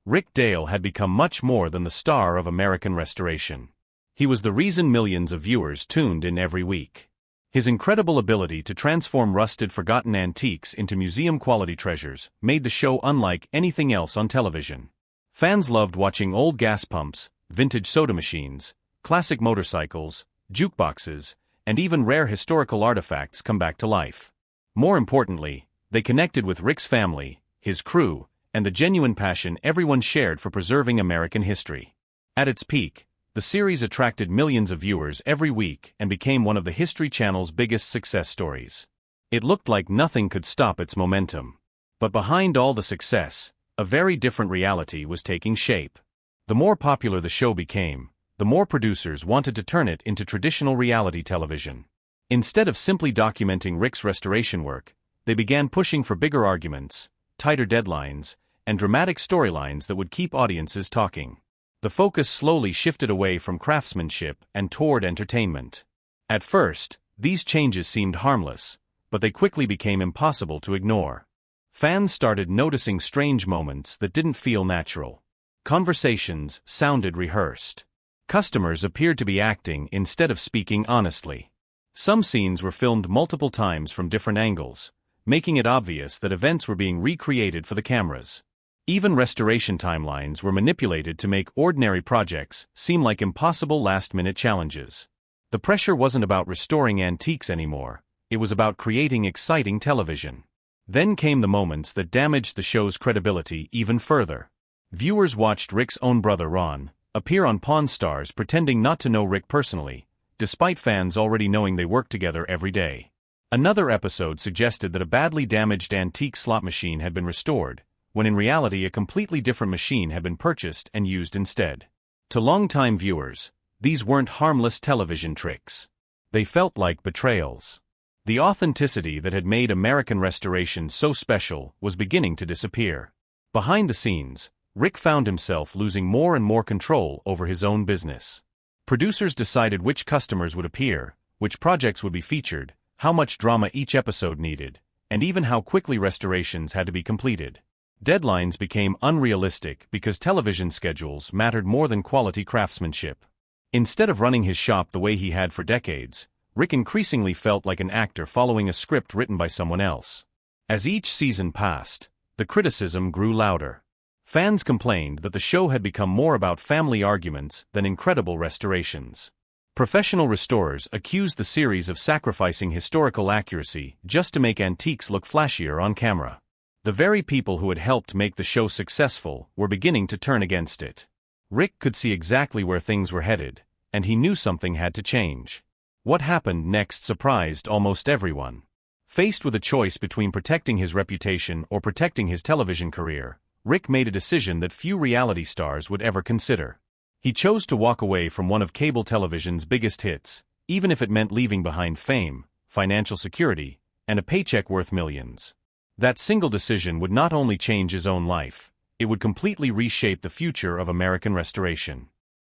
Rick Dale had become much more than the star of American Restoration. He was the reason millions of viewers tuned in every week. His incredible ability to transform rusted, forgotten antiques into museum-quality treasures made the show unlike anything else on television. Fans loved watching old gas pumps, vintage soda machines, classic motorcycles, jukeboxes, and even rare historical artifacts come back to life. More importantly, they connected with Rick's family, his crew, and the genuine passion everyone shared for preserving American history. At its peak, the series attracted millions of viewers every week and became one of the History Channel's biggest success stories. It looked like nothing could stop its momentum. But behind all the success, a very different reality was taking shape. The more popular the show became, the more producers wanted to turn it into traditional reality television. Instead of simply documenting Rick's restoration work, they began pushing for bigger arguments, tighter deadlines, and dramatic storylines that would keep audiences talking. The focus slowly shifted away from craftsmanship and toward entertainment. At first, these changes seemed harmless, but they quickly became impossible to ignore. Fans started noticing strange moments that didn't feel natural. Conversations sounded rehearsed. Customers appeared to be acting instead of speaking honestly. Some scenes were filmed multiple times from different angles, making it obvious that events were being recreated for the cameras. Even restoration timelines were manipulated to make ordinary projects seem like impossible last-minute challenges. The pressure wasn't about restoring antiques anymore, it was about creating exciting television. Then came the moments that damaged the show's credibility even further. Viewers watched Rick's own brother Ron appear on Pawn Stars pretending not to know Rick personally, despite fans already knowing they worked together every day. Another episode suggested that a badly damaged antique slot machine had been restored, when in reality a completely different machine had been purchased and used instead. To longtime viewers, these weren't harmless television tricks. They felt like betrayals. The authenticity that had made American Restoration so special was beginning to disappear. Behind the scenes, Rick found himself losing more and more control over his own business. Producers decided which customers would appear, which projects would be featured, how much drama each episode needed, and even how quickly restorations had to be completed. Deadlines became unrealistic because television schedules mattered more than quality craftsmanship. Instead of running his shop the way he had for decades, Rick increasingly felt like an actor following a script written by someone else. As each season passed, the criticism grew louder. Fans complained that the show had become more about family arguments than incredible restorations. Professional restorers accused the series of sacrificing historical accuracy just to make antiques look flashier on camera. The very people who had helped make the show successful were beginning to turn against it. Rick could see exactly where things were headed, and he knew something had to change. What happened next surprised almost everyone. Faced with a choice between protecting his reputation or protecting his television career, Rick made a decision that few reality stars would ever consider. He chose to walk away from one of cable television's biggest hits, even if it meant leaving behind fame, financial security, and a paycheck worth millions. That single decision would not only change his own life, it would completely reshape the future of American Restoration.